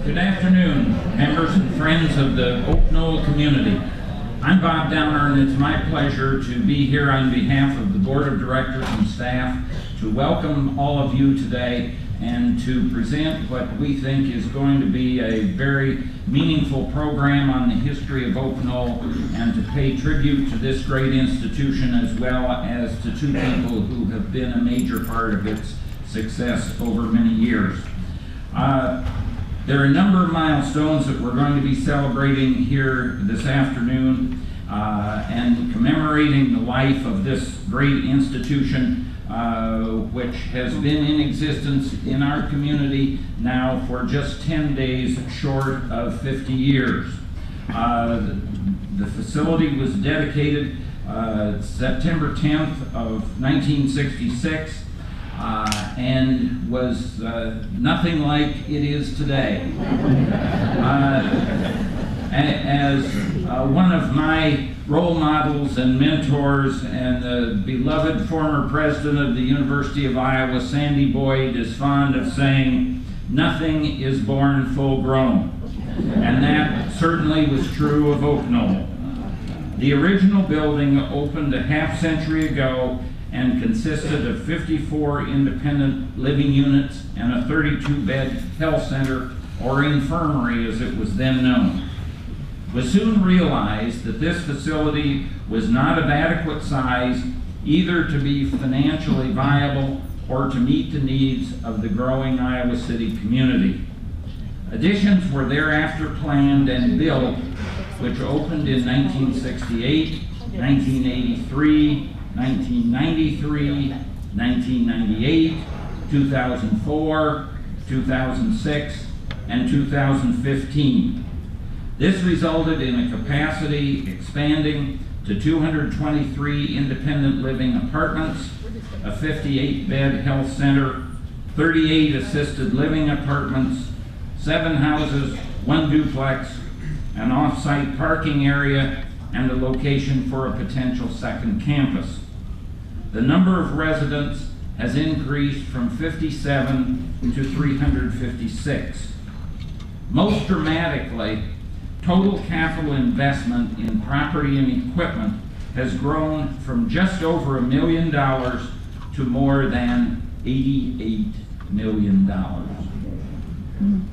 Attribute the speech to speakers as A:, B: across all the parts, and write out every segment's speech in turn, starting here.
A: Good afternoon, members and friends of the Oaknoll community. I'm Bob Downer, and it's my pleasure to be here on behalf of the Board of Directors and staff to welcome all of you today and to present what we think is going to be a very meaningful program on the history of Oaknoll and to pay tribute to this great institution as well as to two people who have been a major part of its success over many years. There are a number of milestones that we're going to be celebrating here this afternoon and commemorating the life of this great institution which has been in existence in our community now for just 10 days short of 50 years. The facility was dedicated September 10th of 1966 and was nothing like it is today. As one of my role models and mentors and the beloved former president of the University of Iowa, Sandy Boyd, is fond of saying, "Nothing is born full grown." And that certainly was true of Oaknoll. The original building opened a half-century ago and consisted of 54 independent living units and a 32-bed health center, or infirmary as it was then known. It was soon realized that this facility was not of adequate size either to be financially viable or to meet the needs of the growing Iowa City community. Additions were thereafter planned and built, which opened in 1968, 1983, 1993, 1998, 2004, 2006, and 2015. This resulted in a capacity expanding to 223 independent living apartments, a 58-bed health center, 38 assisted living apartments, 7 houses, 1 duplex, an off-site parking area, and a location for a potential second campus. The number of residents has increased from 57 to 356. Most dramatically, total capital investment in property and equipment has grown from just over $1 million to more than $88 million.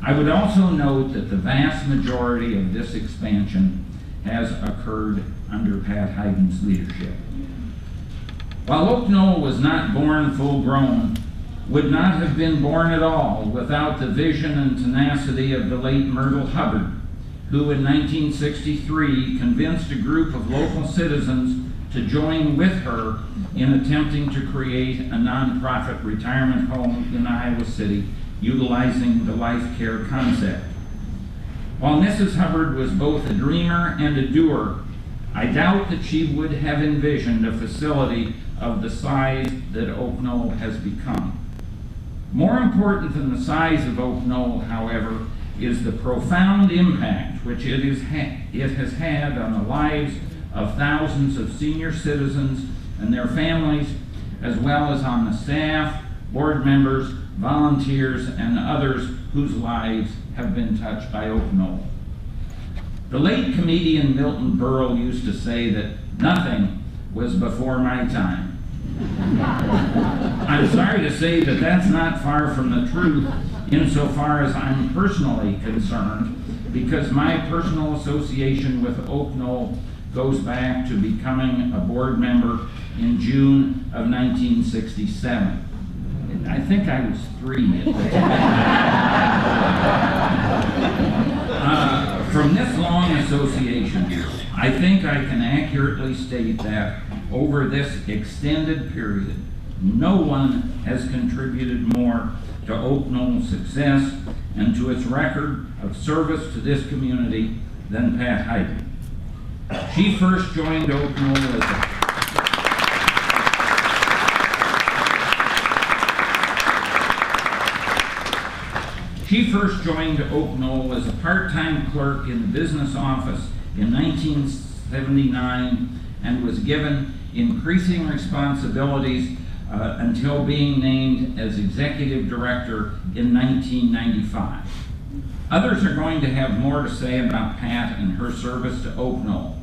A: I would also note that the vast majority of this expansion has occurred under Pat Hyden's leadership. While Oaknoll was not born full grown, would not have been born at all without the vision and tenacity of the late Myrtle Hubbard, who in 1963 convinced a group of local citizens to join with her in attempting to create a nonprofit retirement home in Iowa City utilizing the life care concept. While Mrs. Hubbard was both a dreamer and a doer, I doubt that she would have envisioned a facility of the size that Oaknoll has become. More important than the size of Oaknoll, however, is the profound impact which it has had on the lives of thousands of senior citizens and their families, as well as on the staff, board members, volunteers, and others whose lives have been touched by Oaknoll. The late comedian Milton Berle used to say that nothing was before my time. I'm sorry to say that that's not far from the truth insofar as I'm personally concerned, because my personal association with Oaknoll goes back to becoming a board member in June of 1967. I think I was 3 at the time. From this long association, I think I can accurately state that over this extended period, no one has contributed more to Oaknoll's success and to its record of service to this community than Pat Hyden. She first joined Oaknoll as a part-time clerk in the business office in 1979 and was given increasing responsibilities until being named as executive director in 1995. Others are going to have more to say about Pat and her service to Oaknoll,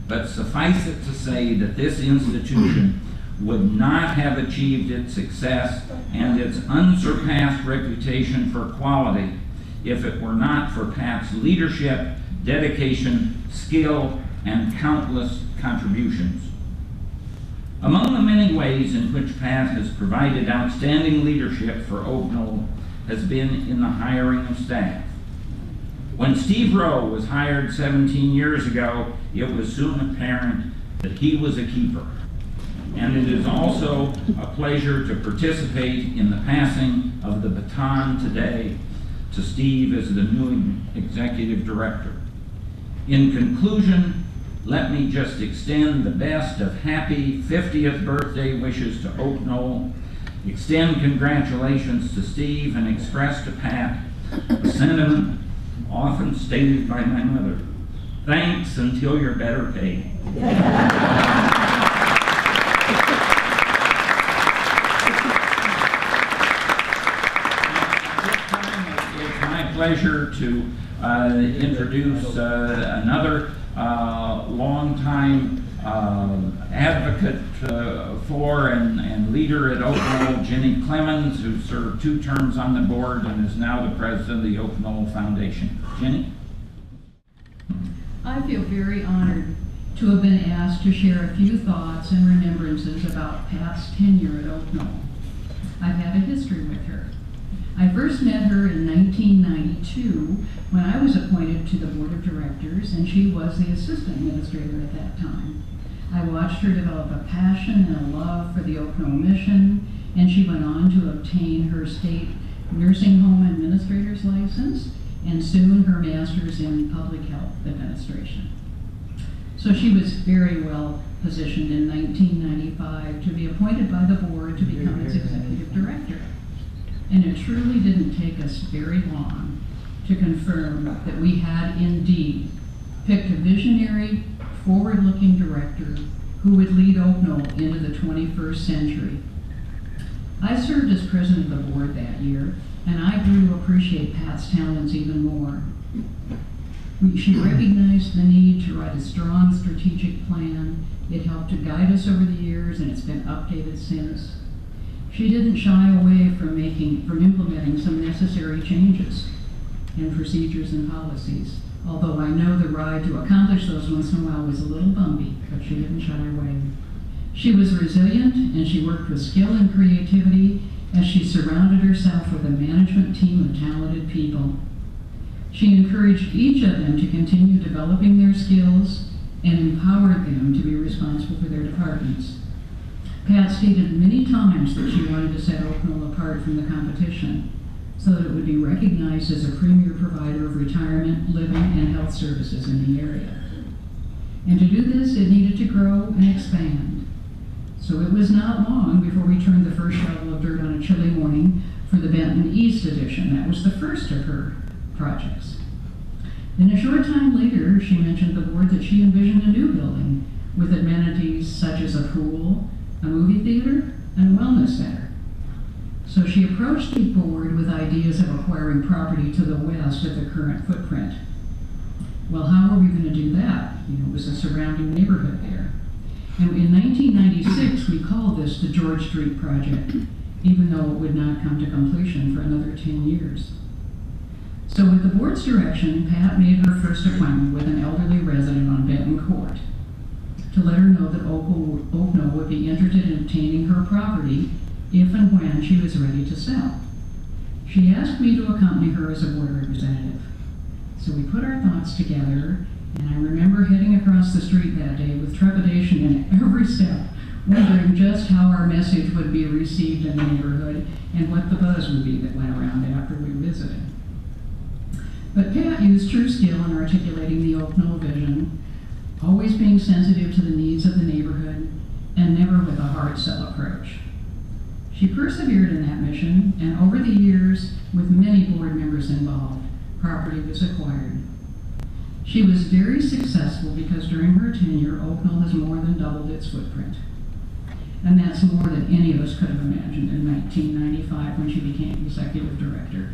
A: but suffice it to say that this institution would not have achieved its success and its unsurpassed reputation for quality if it were not for Pat's leadership, dedication, skill, and countless contributions. Among the many ways in which Pat has provided outstanding leadership for Oaknoll has been in the hiring of staff. When Steve Rowe was hired 17 years ago, it was soon apparent that he was a keeper. And it is also a pleasure to participate in the passing of the baton today to Steve as the new executive director. In conclusion, let me just extend the best of happy 50th birthday wishes to Oaknoll, extend congratulations to Steve, and express to Pat a sentiment often stated by my mother: thanks until you're better paid. Pleasure to introduce another longtime advocate for and leader at Oaknoll, Jenny Clemens, who served 2 terms on the board and is now the president of the Oaknoll Foundation. Jenny?
B: I feel very honored to have been asked to share a few thoughts and remembrances about Pat's tenure at Oaknoll. I've had a history with her. I first met her in 1992 when I was appointed to the board of directors, and she was the assistant administrator at that time. I watched her develop a passion and a love for the Oaknoll mission, and she went on to obtain her state nursing home administrator's license and soon her master's in public health administration. So she was very well positioned in 1995 to be appointed by the board to become its executive director. And it truly didn't take us very long to confirm that we had indeed picked a visionary, forward-looking director who would lead Oaknoll into the 21st century. I served as president of the board that year, and I grew to appreciate Pat's talents even more. She recognized the need to write a strong strategic plan. It helped to guide us over the years, and it's been updated since. She didn't shy away from implementing some necessary changes in procedures and policies, although I know the ride to accomplish those once in a while was a little bumpy, but she didn't shy away. She was resilient, and she worked with skill and creativity as she surrounded herself with a management team of talented people. She encouraged each of them to continue developing their skills and empowered them to be responsible for their departments. Pat stated many times that she wanted to set Oaknoll apart from the competition so that it would be recognized as a premier provider of retirement, living, and health services in the area. And to do this, it needed to grow and expand. So it was not long before we turned the first shovel of dirt on a chilly morning for the Benton East Edition. That was the first of her projects. Then a short time later, she mentioned the board that she envisioned a new building with amenities such as a pool, a movie theater, and a wellness center. So she approached the board with ideas of acquiring property to the west of the current footprint. Well, how are we going to do that? It was a surrounding neighborhood there. And in 1996, we called this the George Street Project, even though it would not come to completion for another 10 years. So with the board's direction, Pat made her first appointment with an elderly resident on Benton Court to let her know that Oaknoll would be interested in obtaining her property if and when she was ready to sell. She asked me to accompany her as a board representative. So we put our thoughts together, and I remember heading across the street that day with trepidation in every step, wondering just how our message would be received in the neighborhood and what the buzz would be that went around after we visited. But Pat used true skill in articulating the Oaknoll vision, always being sensitive to the needs of the neighborhood, and never with a hard sell approach. She persevered in that mission, and over the years, with many board members involved, property was acquired. She was very successful because during her tenure, Oaknoll has more than doubled its footprint. And that's more than any of us could have imagined in 1995 when she became executive director.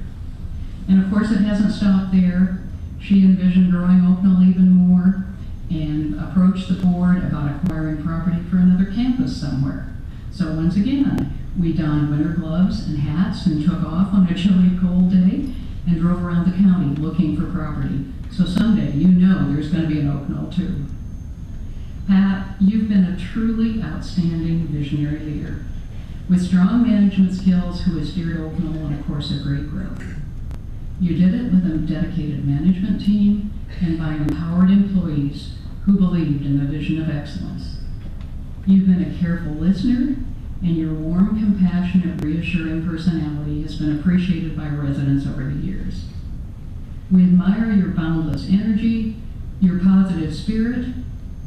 B: And of course, it hasn't stopped there. She envisioned growing Oaknoll even more and approached the board about acquiring property for another campus somewhere. So once again, we donned winter gloves and hats and took off on a chilly, cold day and drove around the county looking for property. So someday, you know there's going to be an Oaknoll too. Pat, you've been a truly outstanding visionary leader with strong management skills who has steered Oaknoll on a course of great growth. You did it with a dedicated management team and by empowered employees who believed in the vision of excellence. You've been a careful listener, and your warm, compassionate, reassuring personality has been appreciated by residents over the years. We admire your boundless energy, your positive spirit,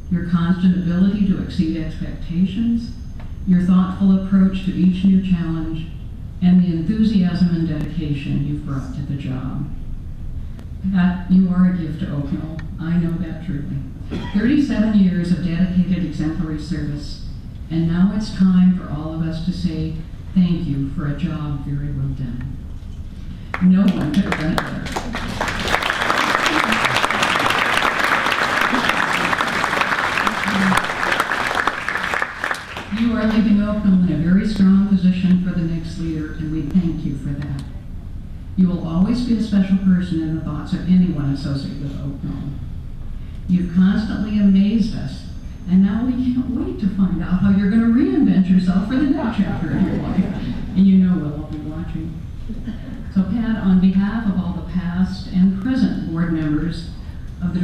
B: your constant ability to exceed expectations, your thoughtful approach to each new challenge, and the enthusiasm and dedication you've brought to the job. Pat, you are a gift to Oaknoll. I know that truly. 37 years of dedicated exemplary service, and now it's time for all of us to say thank you for a job very well done. No one could have done it better. You are leaving Oaknoll in a very strong position for the next leader, and we thank you for that. You will always be a special person in the thoughts of anyone associated with Oaknoll. You've constantly amazed us, and now we can't wait to find out how you're going to reinvent yourself for the next chapter of your life. And you know we'll all be watching. So Pat, on behalf of all the past and present board members, of the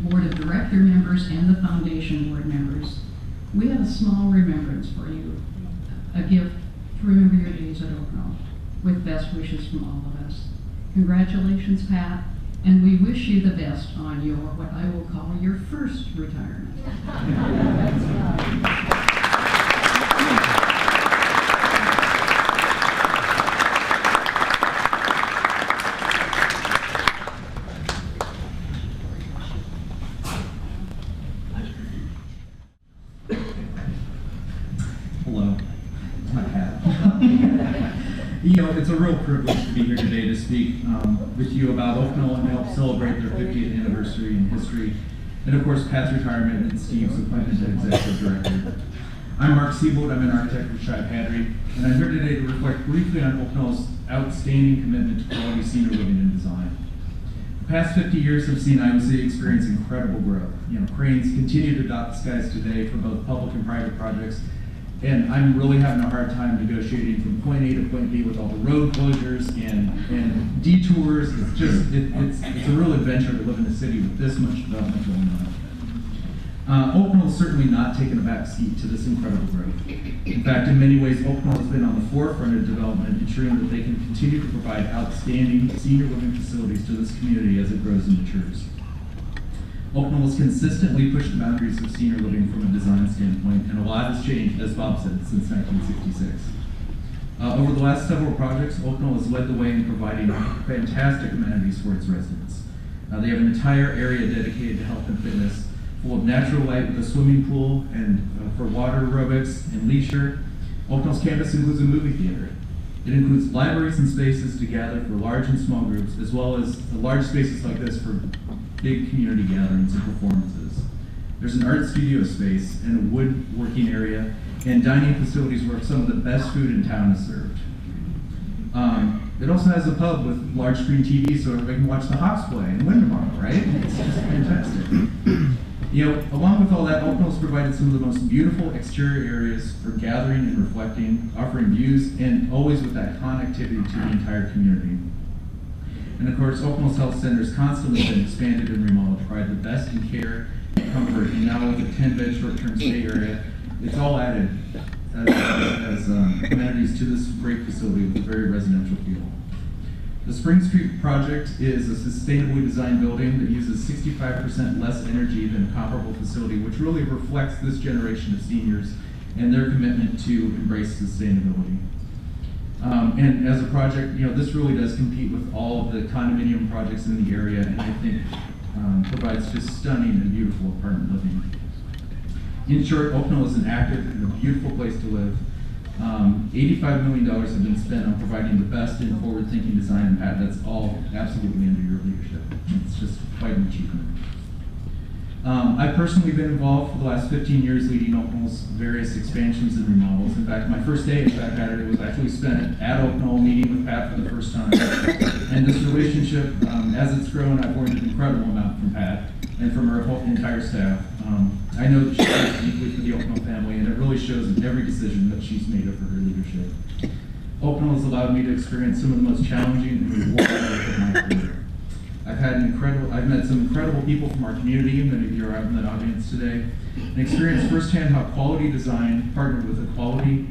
B: board of director members and the foundation board members, we have a small remembrance for you, a gift to remember your days at Oaknoll, with best wishes from all of us. Congratulations, Pat, and we wish you the best on your, what I will call your first retirement.
C: Hello, it's my cat. You know, it's a real privilege to be here today to speak with you about Oaknoll and help celebrate their 50th anniversary in history, and of course Pat's retirement and Steve's appointment to executive director. I'm Mark Siebold, I'm an architect with Shive Hadry, and I'm here today to reflect briefly on Oaknoll's outstanding commitment to quality senior living and design. The past 50 years have seen Iowa City experience incredible growth. You know, cranes continue to dot the skies today for both public and private projects, and I'm really having a hard time negotiating from point A to point B with all the road closures and detours. It's just, it's a real adventure to live in a city with this much development going on. Oaknoll has certainly not taken a back seat to this incredible growth. In fact, in many ways, Oaknoll has been on the forefront of development, ensuring that they can continue to provide outstanding senior living facilities to this community as it grows and matures. Oaknoll has consistently pushed the boundaries of senior living from a design standpoint, and a lot has changed, as Bob said, since 1966. Over the last several projects, Oaknoll has led the way in providing fantastic amenities for its residents. They have an entire area dedicated to health and fitness, full of natural light with a swimming pool and for water aerobics and leisure. Oaknoll's campus includes a movie theater. It includes libraries and spaces to gather for large and small groups, as well as large spaces like this for big community gatherings and performances. There's an art studio space and a woodworking area and dining facilities where some of the best food in town is served. It also has a pub with large screen TV so everybody can watch the Hawks play and win tomorrow, right? It's just fantastic. You know, along with all that, Oaknoll's provided some of the most beautiful exterior areas for gathering and reflecting, offering views, and always with that connectivity to the entire community. And of course, Oaknoll's health center has constantly been expanded and remodeled to provide the best in care and comfort, and now with a 10-bed short-term stay area, it's all added as amenities to this great facility with a very residential feel. The Spring Street project is a sustainably designed building that uses 65% less energy than a comparable facility, which really reflects this generation of seniors and their commitment to embrace sustainability. And as a project, you know, this really does compete with all of the condominium projects in the area, and I think provides just stunning and beautiful apartment living. In short, Oaknoll is an active and a beautiful place to live. $85 million have been spent on providing the best in forward-thinking design, and Pat, that's all absolutely under your leadership. It's just quite an achievement. I've personally been involved for the last 15 years leading Oaknoll's various expansions and remodels. In fact, my first day at Pat Hattery was actually spent at Oaknoll meeting with Pat for the first time. And this relationship, as it's grown, I've learned an incredible amount from Pat and from her whole entire staff. I know that she cares deeply for the Oaknoll family, and it really shows in every decision that she's made over her leadership. Oaknoll has allowed me to experience some of the most challenging and rewarding work of my career. I've met some incredible people from our community, many of you are out in the audience today, and experienced firsthand how quality design partnered with a quality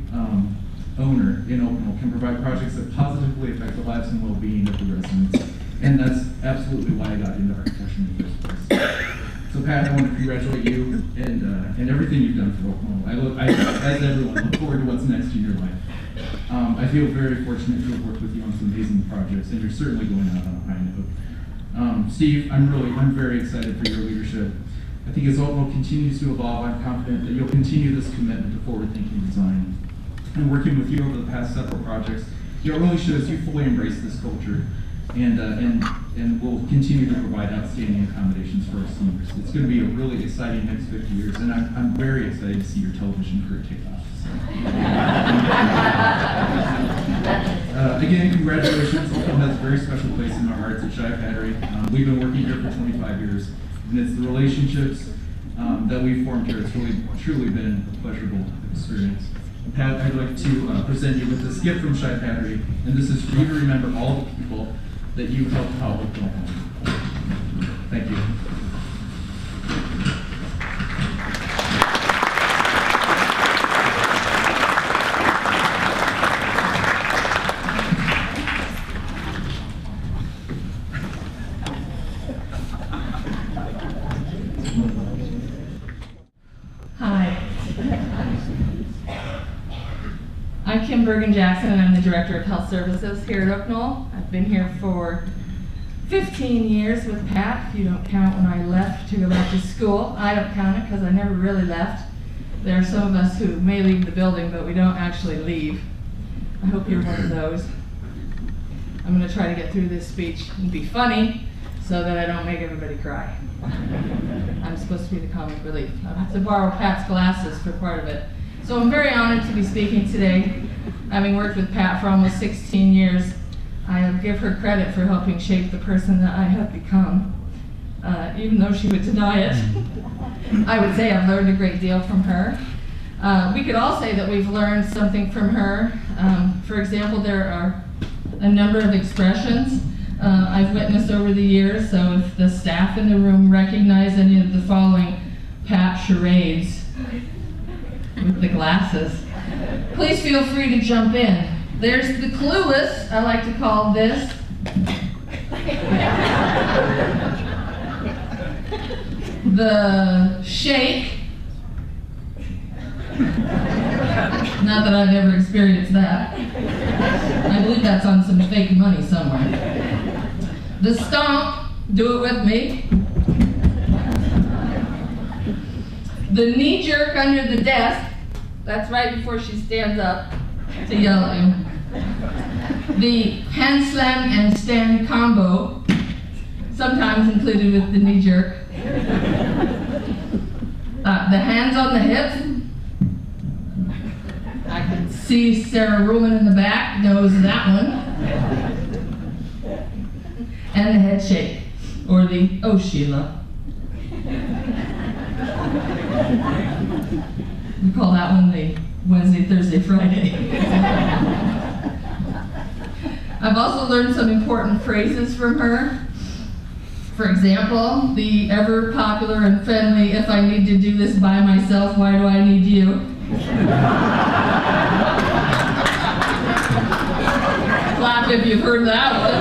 C: owner in Oaknoll can provide projects that positively affect the lives and well-being of the residents. And that's absolutely why I got into architecture in the first place. So Pat, I want to congratulate you and everything you've done for Oaknoll. As everyone, look forward to what's next in your life. I feel very fortunate to have worked with you on some amazing projects, and you're certainly going out on a high note. Steve, I'm very excited for your leadership. I think as Oaknoll continues to evolve, I'm confident that you'll continue this commitment to forward-thinking design. And working with you over the past several projects, it really shows you fully embrace this culture, and will continue to provide outstanding accommodations for our seniors. It's going to be a really exciting next 50 years, and I'm very excited to see your television career take off. So. Again, congratulations. Oaknoll has a very special place in our hearts at Pat Hattery. We've been working here for 25 years, and it's the relationships that we've formed here. It's really, truly been a pleasurable experience. Pat, I'd like to present you with this gift from Pat Hattery, and this is for you to remember all the people that you helped help Oaknoll. Thank you.
D: I'm Kim Bergen-Jackson, and I'm the Director of Health Services here at Oaknoll. I've been here for 15 years with Pat, if you don't count when I left to go back to school. I don't count it because I never really left. There are some of us who may leave the building, but we don't actually leave. I hope you're one of those. I'm going to try to get through this speech and be funny so that I don't make everybody cry. I'm supposed to be the comic relief. I'll have to borrow Pat's glasses for part of it. So I'm very honored to be speaking today. Having worked with Pat for almost 16 years, I give her credit for helping shape the person that I have become. Even though she would deny it, I would say I've learned a great deal from her. We could all say that we've learned something from her. For example, there are a number of expressions I've witnessed over the years, so if the staff in the room recognize any of the following Pat charades with the glasses, please feel free to jump in. There's the clueless, I like to call this. The shake. Not that I've ever experienced that. I believe that's on some fake money somewhere. The stomp, do it with me. The knee jerk under the desk, that's right before she stands up to yell at you. The hand slam and stand combo, sometimes included with the knee jerk. The hands on the hips. I can see Sarah Ruhlman in the back knows that one. And the head shake, or the oh Sheila. We call that one the Wednesday, Thursday, Friday. I've also learned some important phrases from her. For example, the ever popular and friendly, if I need to do this by myself, why do I need you? Clap if you've heard that one.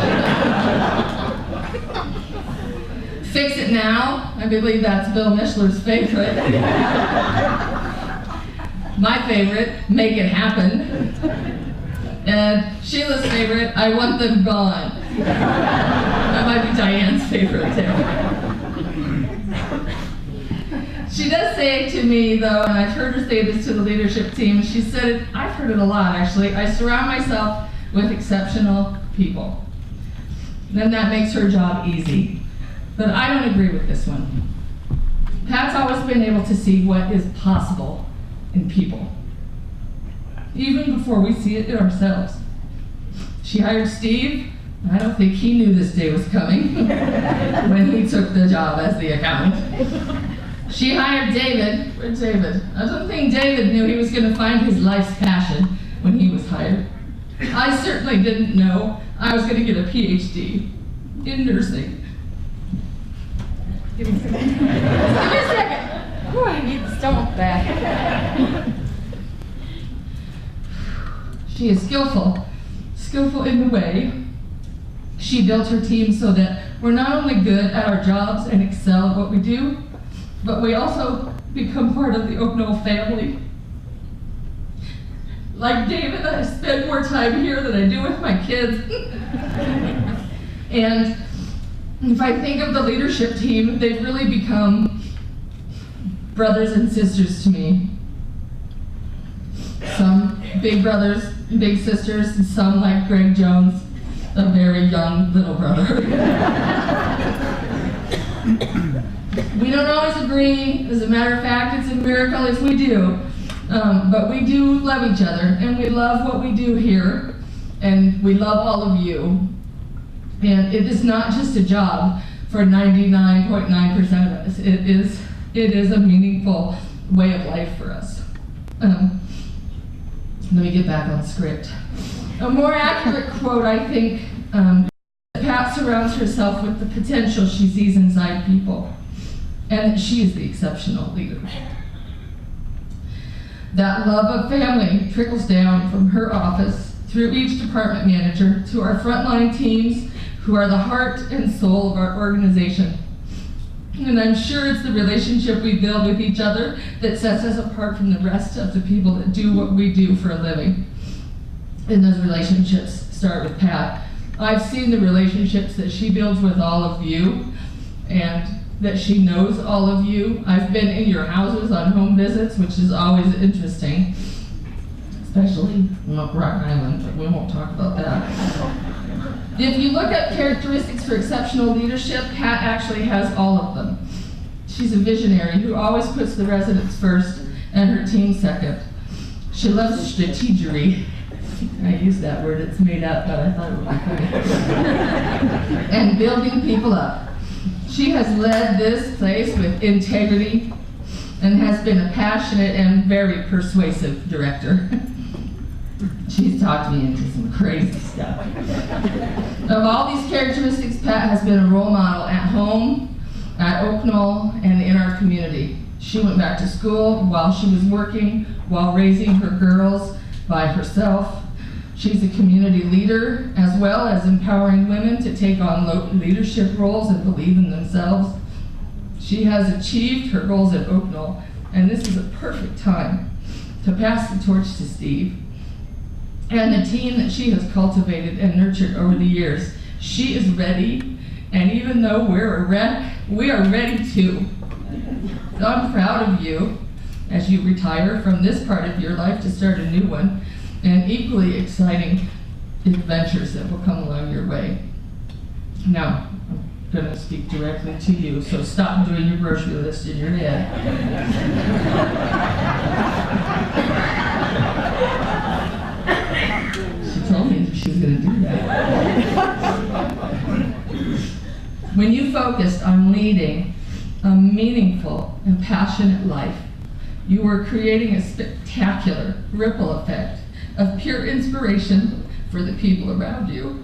D: Fix it now. I believe that's Bill Mishler's favorite. My favorite, make it happen. And Sheila's favorite, I want them gone. That might be Diane's favorite too. She She does say to me, though, and I've heard her say this to the leadership team, she said it, I've heard it a lot actually, I surround myself with exceptional people. Then that makes her job easy. But I don't agree with this one. Pat's always been able to see what is possible in people, even before we see it in ourselves. She hired Steve. I don't think he knew this day was coming when he took the job as the accountant. She hired David. Where's David? I don't think David knew he was going to find his life's passion when he was hired. I certainly didn't know I was going to get a PhD in nursing. Give me a second. Give me a second. Ooh, I need the stomach back. She is skillful in the way she built her team so that we're not only good at our jobs and excel at what we do, but we also become part of the Oaknoll family. Like David, I spend more time here than I do with my kids. And if I think of the leadership team, they've really become brothers and sisters to me. Some big brothers, big sisters, and some like Greg Jones, a very young little brother. We don't always agree. As a matter of fact, it's a miracle if we do. But we do love each other, and we love what we do here, and we love all of you. And it is not just a job for 99.9% of us. It is a meaningful way of life for us. Let me get back on script. A more accurate quote, I think, Pat surrounds herself with the potential she sees inside people, and that she is the exceptional leader. That love of family trickles down from her office through each department manager to our frontline teams, who are the heart and soul of our organization. And I'm sure it's the relationship we build with each other that sets us apart from the rest of the people that do what we do for a living. And those relationships start with Pat. I've seen the relationships that she builds with all of you, and that she knows all of you. I've been in your houses on home visits, which is always interesting, especially Rock Island, but we won't talk about that. If you look at characteristics for exceptional leadership, Pat actually has all of them. She's a visionary who always puts the residents first and her team second. She loves strategery. I use that word, it's made up, but I thought it would be funny. And building people up. She has led this place with integrity and has been a passionate and very persuasive director. She's talked me into some crazy stuff. Of all these characteristics, Pat has been a role model at home, at Oaknoll, and in our community. She went back to school while she was working, while raising her girls by herself. She's a community leader, as well as empowering women to take on leadership roles and believe in themselves. She has achieved her goals at Oaknoll, and this is a perfect time to pass the torch to Steve and the team that she has cultivated and nurtured over the years. She is ready, and even though we're a wreck, we are ready too. So I'm proud of you as you retire from this part of your life to start a new one, and equally exciting adventures that will come along your way. Now, I'm going to speak directly to you, so stop doing your grocery list in your head. She told me that she was going to do that. When you focused on leading a meaningful and passionate life, you were creating a spectacular ripple effect of pure inspiration for the people around you.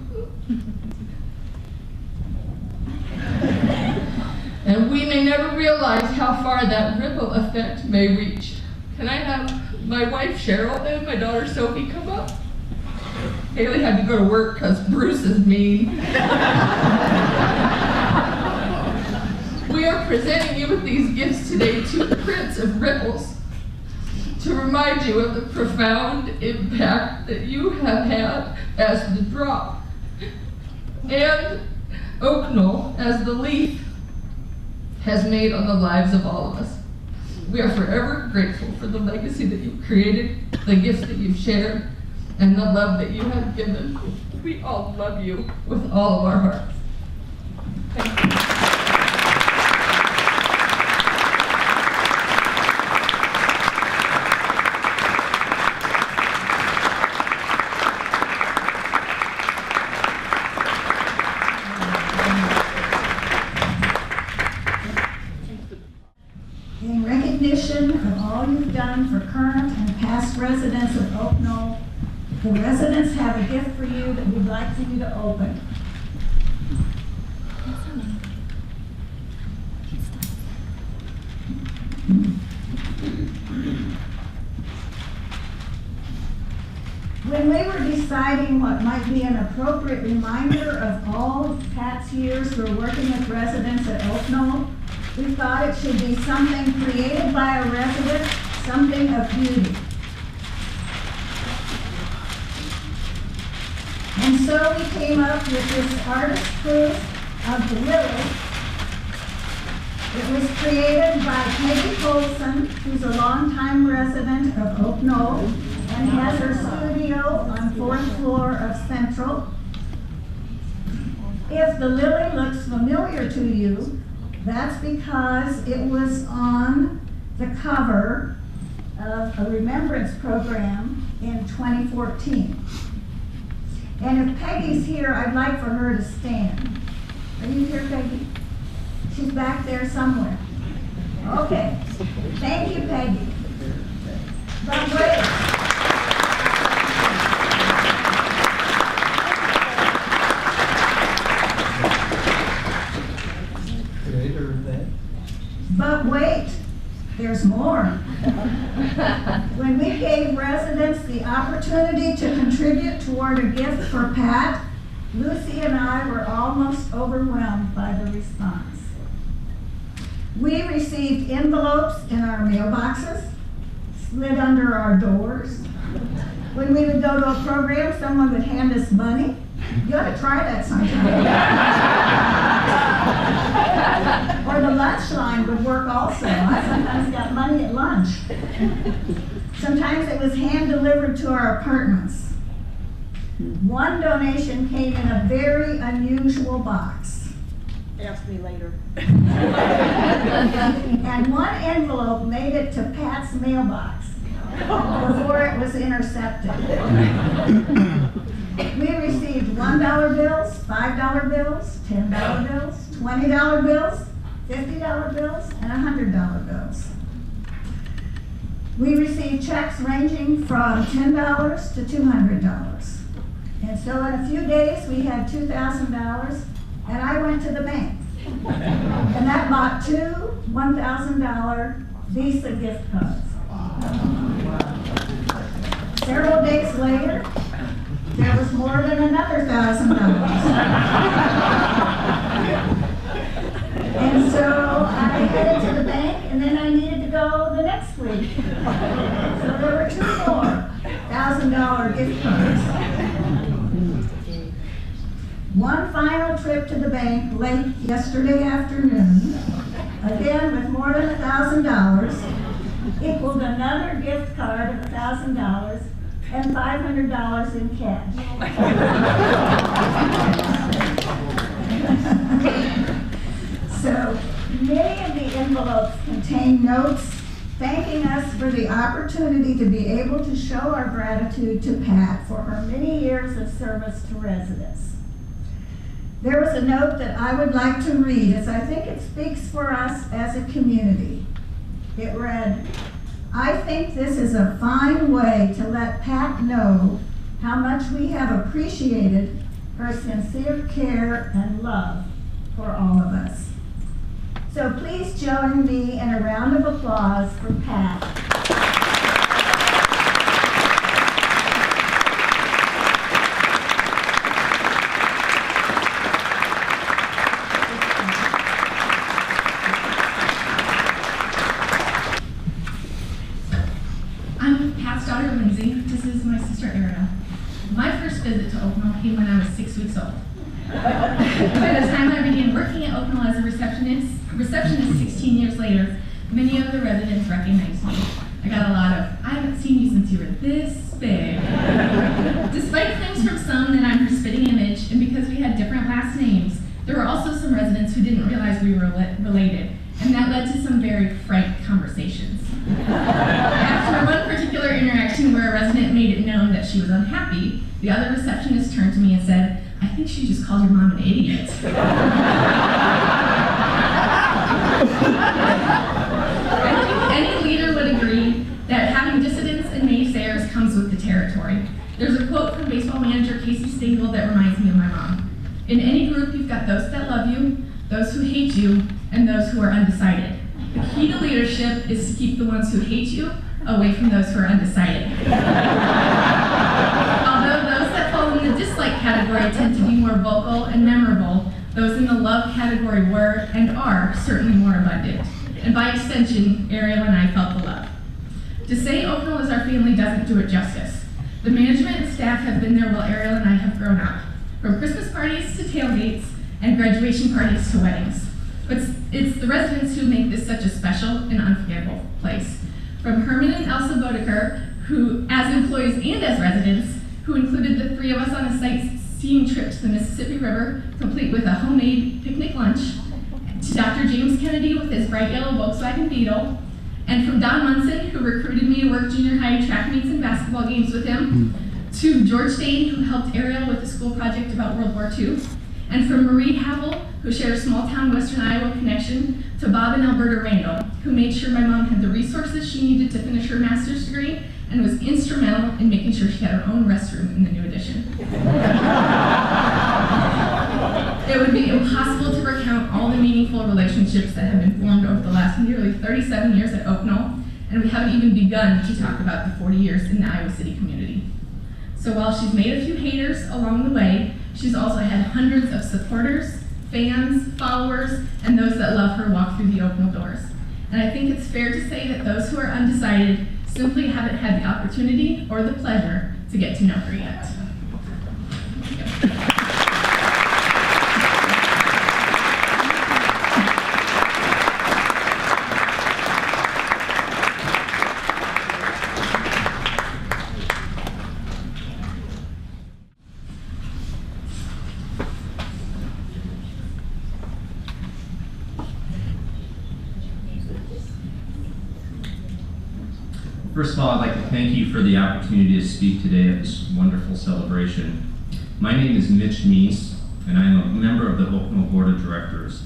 D: And we may never realize how far that ripple effect may reach. Can I have my wife Cheryl and my daughter Sophie come up? Haley had to go to work because Bruce is mean. We are presenting you with these gifts today, two prints of ripples, to remind you of the profound impact that you have had as the drop, and Oaknoll as the leaf has made on the lives of all of us. We are forever grateful for the legacy that you've created, the gifts that you've shared, and the love that you have given. We all love you with all of our hearts. Thank you.
E: In recognition of all you've done for current and past residents of Oaknoll, the residents have a gift for you that we'd like for you to open. When we were deciding what might be an appropriate reminder of all of Pat's years for working with residents at Oaknoll, we thought it should be something created by a resident, something of beauty. And so we came up with this artist proof of the lily. It was created by Peggy Colson, who's a longtime resident of Oaknoll and has her studio on 4th floor of Central. If the lily looks familiar to you, that's because it was on the cover of a remembrance program in 2014. And if Peggy's here, I'd like for her to stand. Are you here, Peggy? She's back there somewhere. Okay. Thank you, Peggy. But wait. But wait, there's more. When we gave residents the opportunity to contribute toward a gift for Pat, Lucy and I were almost overwhelmed by the response. We received envelopes in our mailboxes, slid under our doors. When we would go to a program, someone would hand us money. You ought to try that sometime. Or the lunch line would work also. I sometimes got money at lunch. Sometimes it was hand delivered to our apartments. One donation came in a very unusual box.
F: Ask me later.
E: And one envelope made it to Pat's mailbox before it was intercepted. We received $1 bills, $5 bills, $10 bills, $20 bills, $50 bills, and $100 bills. We received checks ranging from $10 to $200. And so in a few days, we had $2,000, and I went to the bank. And that bought two $1,000 Visa gift cards. Several days later, there was more than another $1,000. And so I headed to the bank, and then I needed to go the next week. So there were two more $1,000 gift cards. One final trip to the bank late yesterday afternoon, again with more than $1,000, equaled another gift card of $1,000 and $500 in cash. So many of the envelopes contain notes thanking us for the opportunity to be able to show our gratitude to Pat for her many years of service to residents. There was a note that I would like to read as I think it speaks for us as a community. It read, "I think this is a fine way to let Pat know how much we have appreciated her sincere care and love for all of us." So please join me in a round of applause for Pat.
G: I'm Pat's daughter, Lindsay. This is my sister, Ariel. My first visit to Oaknoll came when I was 6 weeks old. By the time I began working at Oaknoll as a receptionist 16 years later, Many of the residents recognized me. I got a lot of, I haven't seen you since you were this big. Despite claims from some that I'm her spitting image, and because we had different last names, there were also some residents who didn't realize we were related, and that led to some very frank conversations. After one particular interaction where a resident made it known that she was unhappy, the other receptionist turned to me and said, "I think she just called your mom an idiot." I think any leader would agree that having dissidents and naysayers comes with the territory. There's a quote from baseball manager Casey Stengel that reminds me of my mom. In any group, you've got those that love you, those who hate you, and those who are undecided. The key to leadership is to keep the ones who hate you away from those who are undecided. Although those that fall in the dislike category tend to be more vocal and memorable, those in the love category were and are certainly more abundant. And by extension, Ariel and I felt the love. To say Oaknoll is our family doesn't do it justice. The management and staff have been there while Ariel and I have grown up, from Christmas parties to tailgates and graduation parties to weddings. But it's the residents who make this such a special and unforgettable place. From Herman and Elsa Bodeker, who, as employees and as residents, who included the three of us on a sightseeing trip to the Mississippi River, complete with a homemade picnic lunch, to Dr. James Kennedy with his bright yellow Volkswagen Beetle, and from Don Munson, who recruited me to work junior high track meets and basketball games with him, to George Dane, who helped Ariel with a school project about World War II, and from Marie Havel, who shared a small-town Western Iowa connection, to Bob and Alberta Randall, who made sure my mom had the resources she needed to finish her master's degree and was instrumental in making sure she had her own restroom in the new addition. It would be impossible to recount all the meaningful relationships that have been formed over the last nearly 37 years at Oaknoll, and we haven't even begun to talk about the 40 years in the Iowa City community. So while she's made a few haters along the way, she's also had hundreds of supporters, fans, followers, and those that love her walk through the Oaknoll doors. And I think it's fair to say that those who are undecided simply haven't had the opportunity or the pleasure to get to know her yet.
F: First of all, I'd like to thank you for the opportunity to speak today at this wonderful celebration. My name is Mitch Meese, and I am a member of the Oaknoll Board of Directors,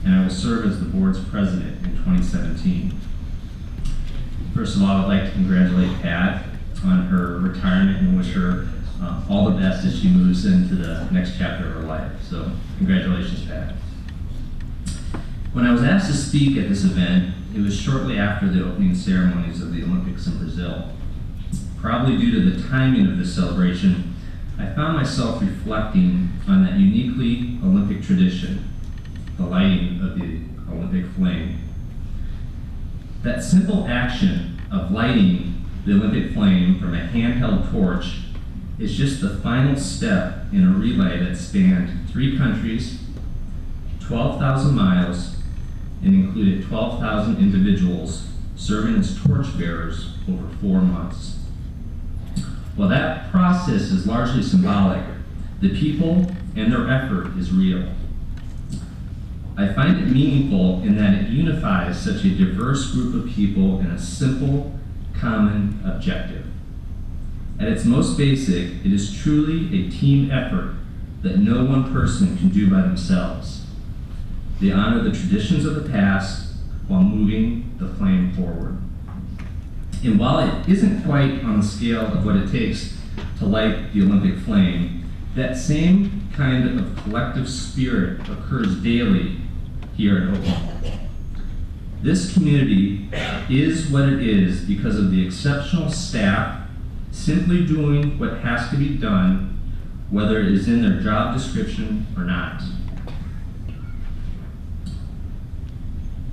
F: and I will serve as the board's president in 2017. First of all, I'd like to congratulate Pat on her retirement and wish her all the best as she moves into the next chapter of her life. So, congratulations, Pat. When I was asked to speak at this event, it was shortly after the opening ceremonies of the Olympics in Brazil. Probably due to the timing of this celebration, I found myself reflecting on that uniquely Olympic tradition, the lighting of the Olympic flame. That simple action of lighting the Olympic flame from a handheld torch is just the final step in a relay that spanned 3 countries, 12,000 miles, and included 12,000 individuals serving as torchbearers over 4 months. While that process is largely symbolic, the people and their effort is real. I find it meaningful in that it unifies such a diverse group of people in a simple, common objective. At its most basic, it is truly a team effort that no one person can do by themselves. They honor the traditions of the past while moving the flame forward. And while it isn't quite on the scale of what it takes to light the Olympic flame, that same kind of collective spirit occurs daily here at Oaknoll. This community is what it is because of the exceptional staff simply doing what has to be done, whether it is in their job description or not.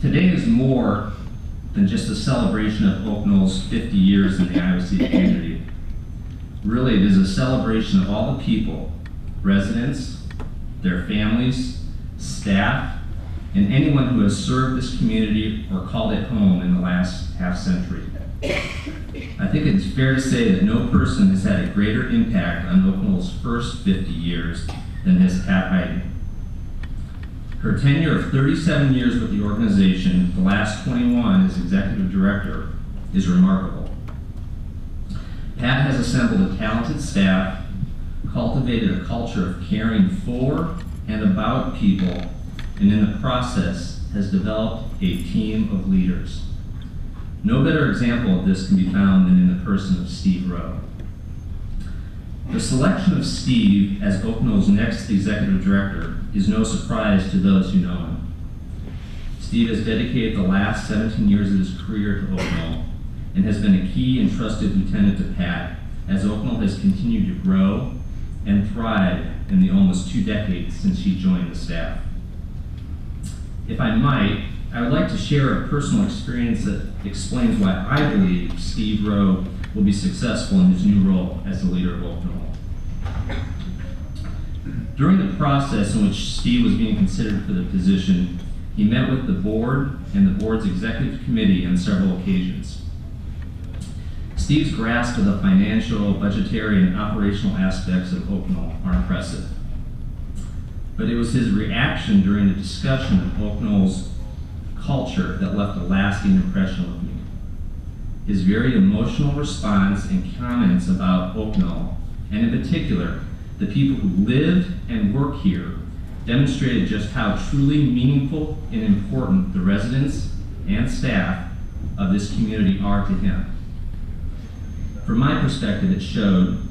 F: Today is more than just a celebration of Oaknoll's 50 years in the Iowa City community. Really, it is a celebration of all the people, residents, their families, staff, and anyone who has served this community or called it home in the last half-century. I think it's fair to say that no person has had a greater impact on Oaknoll's first 50 years than Ms. Pat Heiden. Her tenure of 37 years with the organization, the last 21 as executive director, is remarkable. Pat has assembled a talented staff, cultivated a culture of caring for and about people, and in the process has developed a team of leaders. No better example of this can be found than in the person of Steve Rowe. The selection of Steve as Oaknoll's next executive director is no surprise to those who know him. Steve has dedicated the last 17 years of his career to Oaknoll and has been a key and trusted lieutenant to Pat as Oaknoll has continued to grow and thrive in the almost 2 decades since she joined the staff. If I might, I would like to share a personal experience that explains why I believe Steve Rowe will be successful in his new role as the leader of Oaknoll. During the process in which Steve was being considered for the position, he met with the board and the board's executive committee on several occasions. Steve's grasp of the financial, budgetary, and operational aspects of Oaknoll are impressive. But it was his reaction during the discussion of Oaknoll's culture that left a lasting impression with me. His very emotional response and comments about Oaknoll, and in particular, the people who live and work here, demonstrated just how truly meaningful and important the residents and staff of this community are to him. From my perspective, it showed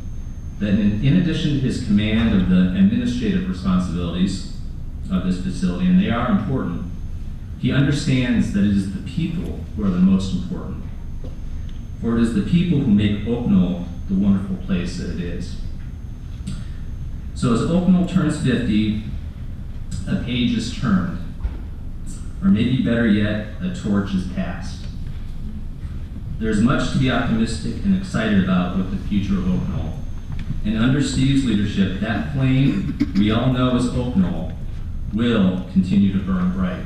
F: that in addition to his command of the administrative responsibilities of this facility, and they are important, he understands that it is the people who are the most important. For it is the people who make Oaknoll the wonderful place that it is. So as Oaknoll turns 50, a page is turned, or maybe better yet, a torch is passed. There's much to be optimistic and excited about with the future of Oaknoll. And under Steve's leadership, that flame we all know as Oaknoll will continue to burn bright.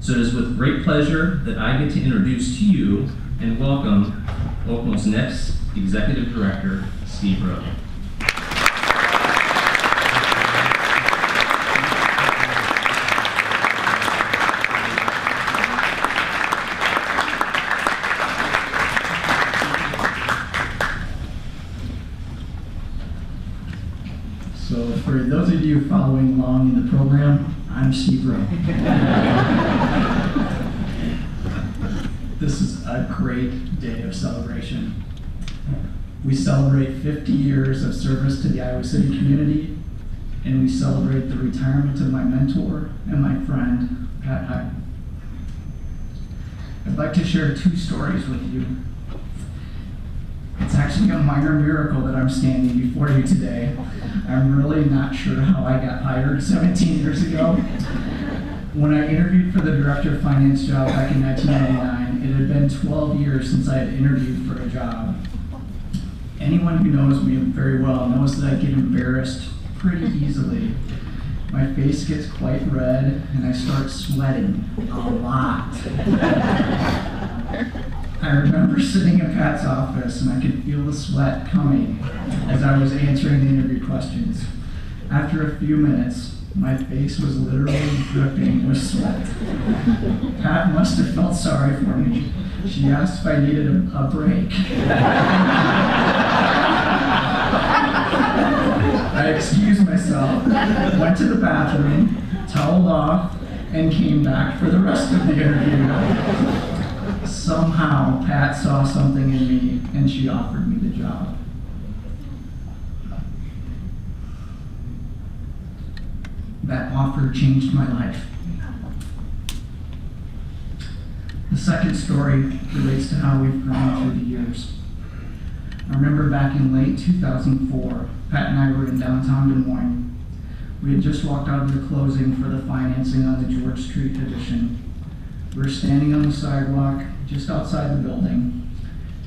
F: So it is with great pleasure that I get to introduce to you and welcome Oaknoll's next Executive Director, Steve Rowe.
H: So for those of you following along in the program, I'm Steve Rowe. This is a great day of celebration. We celebrate 50 years of service to the Iowa City community, and we celebrate the retirement of my mentor and my friend, Pat Heiden. I'd like to share 2 stories with you. It's actually a minor miracle that I'm standing before you today. I'm really not sure how I got hired 17 years ago. When I interviewed for the Director of Finance job back in 1999, it had been 12 years since I had interviewed for a job. Anyone who knows me very well knows that I get embarrassed pretty easily. My face gets quite red and I start sweating a lot. I remember sitting in Pat's office and I could feel the sweat coming as I was answering the interview questions. After a few minutes, my face was literally dripping with sweat. Pat must have felt sorry for me. She asked if I needed a break. I excused myself, went to the bathroom, toweled off, and came back for the rest of the interview. Somehow, Pat saw something in me, and she offered me the job. That offer changed my life. The second story relates to how we've grown through the years. I remember back in late 2004, Pat and I were in downtown Des Moines. We had just walked out of the closing for the financing on the George Street addition. We were standing on the sidewalk just outside the building.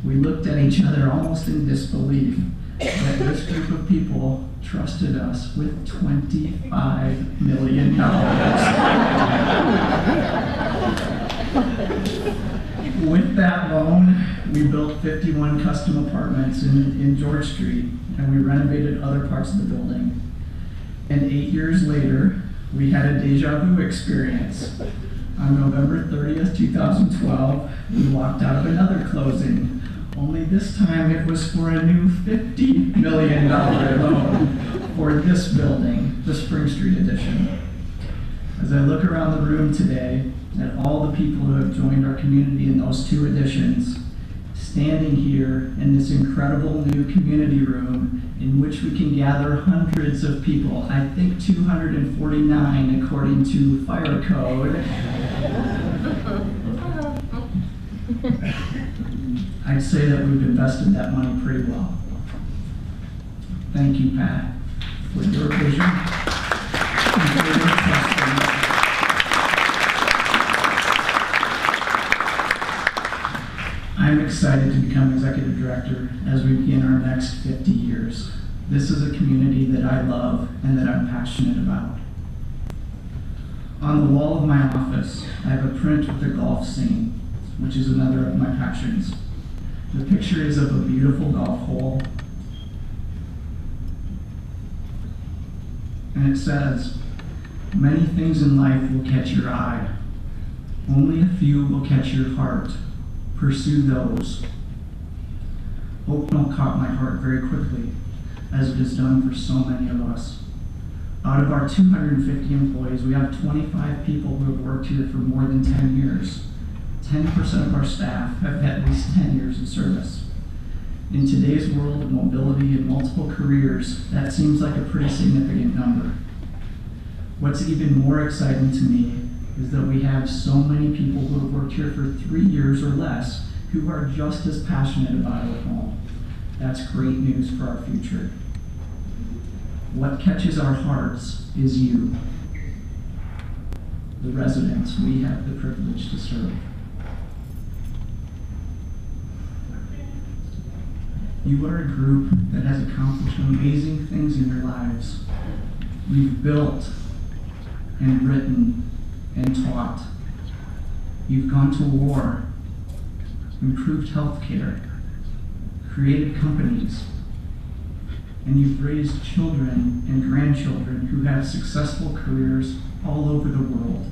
H: We looked at each other almost in disbelief that this group of people trusted us with $25 million. With that loan, we built 51 custom apartments in George Street, and we renovated other parts of the building. And 8 years later, we had a deja vu experience. On November 30th, 2012, we walked out of another closing, only this time it was for a new $50 million loan for this building, the Spring Street Edition. As I look around the room today at all the people who have joined our community in those two editions, standing here in this incredible new community room in which we can gather hundreds of people, I think 249 according to fire code. I'd say that we've invested that money pretty well. Thank you, Pat, for your vision and for your trust in us. I'm excited to become executive director as we begin our next 50 years. This is a community that I love and that I'm passionate about. On the wall of my office, I have a print of the golf scene, which is another of my passions. The picture is of a beautiful golf hole, and it says, "Many things in life will catch your eye. Only a few will catch your heart. Pursue those." Oaknoll caught my heart very quickly, as it has done for so many of us. Out of our 250 employees, we have 25 people who have worked here for more than 10 years. 10% of our staff have had at least 10 years of service. In today's world of mobility and multiple careers, that seems like a pretty significant number. What's even more exciting to me is that we have so many people who have worked here for 3 years or less who are just as passionate about Oaknoll. That's great news for our future. What catches our hearts is you, the residents we have the privilege to serve. You are a group that has accomplished amazing things in your lives. You've built and written and taught. You've gone to war, improved health care, created companies, and you've raised children and grandchildren who have successful careers all over the world.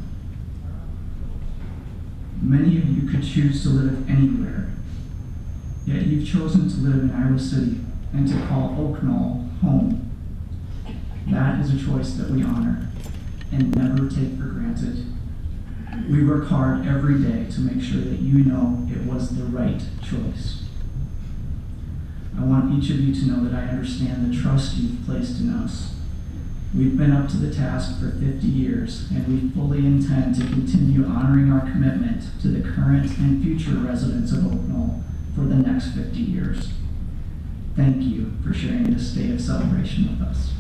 H: Many of you could choose to live anywhere, yet you've chosen to live in Iowa City and to call Oaknoll home. That is a choice that we honor and never take for granted. We work hard every day to make sure that you know it was the right choice. I want each of you to know that I understand the trust you've placed in us. We've been up to the task for 50 years, and we fully intend to continue honoring our commitment to the current and future residents of Oaknoll for the next 50 years. Thank you for sharing this day of celebration with us.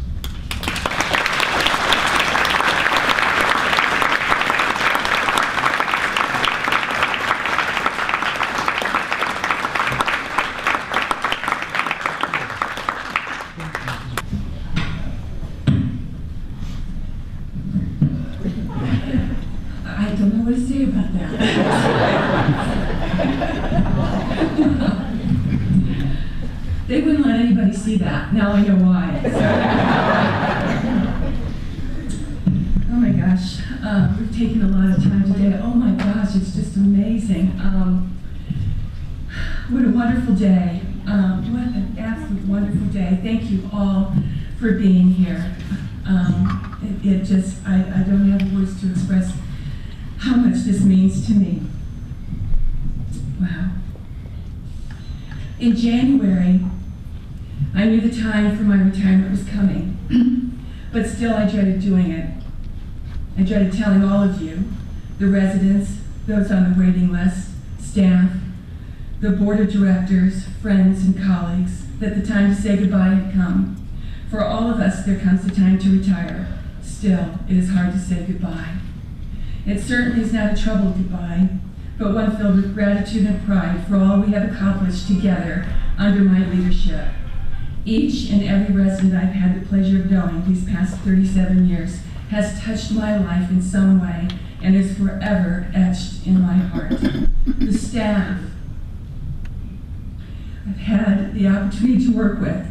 I: I don't know what to say about that. They wouldn't let anybody see that. Now I know why. Oh my gosh, we've taken a lot of time today. Oh my gosh, it's just amazing. What a wonderful day. What an absolute wonderful day. Thank you all for being here. I don't have words to express how much this means to me. Wow. In January, I knew the time for my retirement was coming, but still I dreaded doing it. I dreaded telling all of you, the residents, those on the waiting list, staff, the board of directors, friends, and colleagues, that the time to say goodbye had come. For all of us, there comes the time to retire. Still, it is hard to say goodbye. It certainly is not a troubled goodbye, but one filled with gratitude and pride for all we have accomplished together under my leadership. Each and every resident I've had the pleasure of knowing these past 37 years has touched my life in some way and is forever etched in my heart. The staff I've had the opportunity to work with,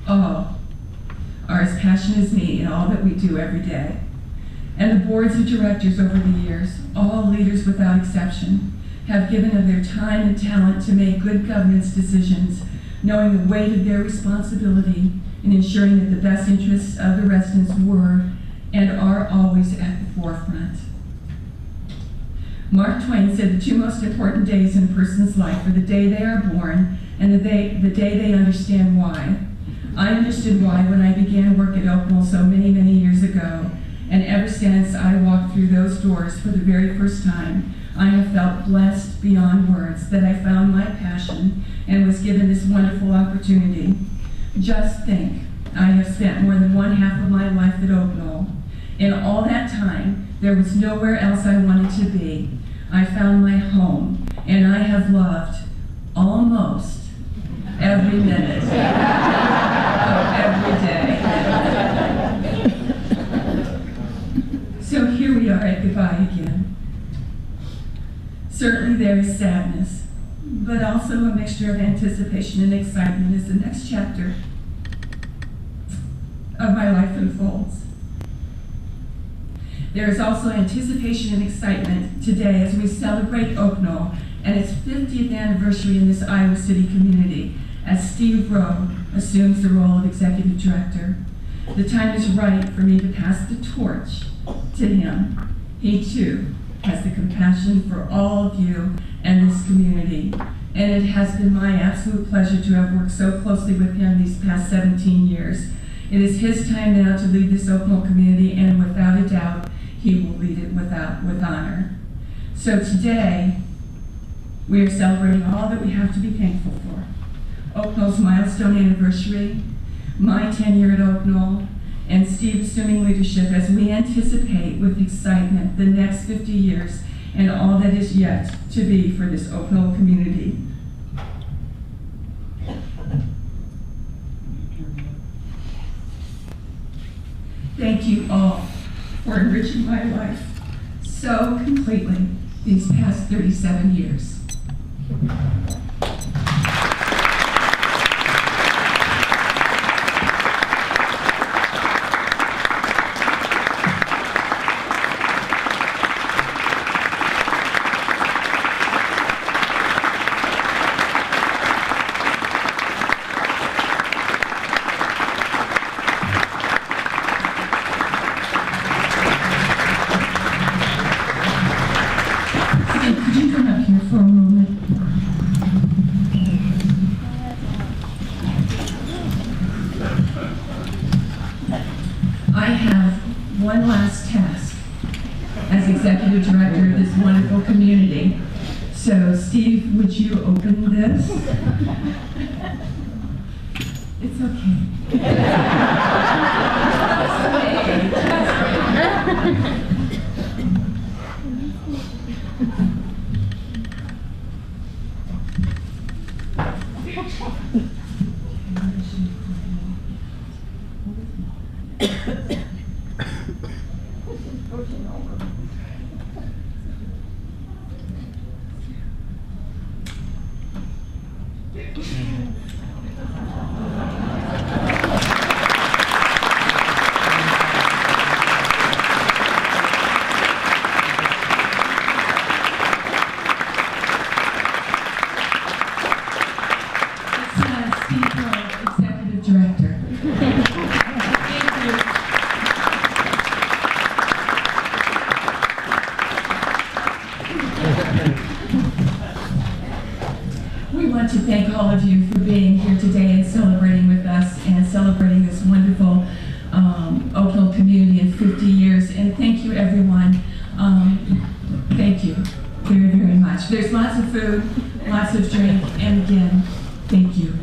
I: all are as passionate as me in all that we do every day. And the boards of directors over the years, all leaders without exception, have given of their time and talent to make good governance decisions, knowing the weight of their responsibility in ensuring that the best interests of the residents were and are always at the forefront. Mark Twain said the two most important days in a person's life are the day they are born and the day they understand why. I understood why when I began work at Oaknoll so many, many years ago, and ever since I walked through those doors for the very first time, I have felt blessed beyond words that I found my passion and was given this wonderful opportunity. Just think, I have spent more than one half of my life at Oaknoll. In all that time, there was nowhere else I wanted to be. I found my home, and I have loved almost every minute of every day. So here we are at goodbye again. Certainly there is sadness, but also a mixture of anticipation and excitement as the next chapter of my life unfolds. There is also anticipation and excitement today as we celebrate Oaknoll and its 50th anniversary in this Iowa City community as Steve Rowe assumes the role of executive director. The time is right for me to pass the torch to him. He too has the compassion for all of you and this community, and it has been my absolute pleasure to have worked so closely with him these past 17 years. It is his time now to lead this Oaknoll community, and without a doubt, he will lead it with honor. So today, we are celebrating all that we have to be thankful for. Oaknoll's milestone anniversary, my tenure at Oaknoll, and Steve assuming leadership as we anticipate with excitement the next 50 years and all that is yet to be for this Oaknoll community. Thank you all for enriching my life so completely these past 37 years. Could you come up here for a moment? I have one last task as executive director of this wonderful community. So, Steve, would you open this? It's okay. Executive Director. Thank you. We want to thank all of you for being here today and celebrating with us and celebrating this wonderful Oaknoll community in 50 years. And thank you, everyone. Thank you very, very much. There's lots of food, lots of drink, and again, thank you.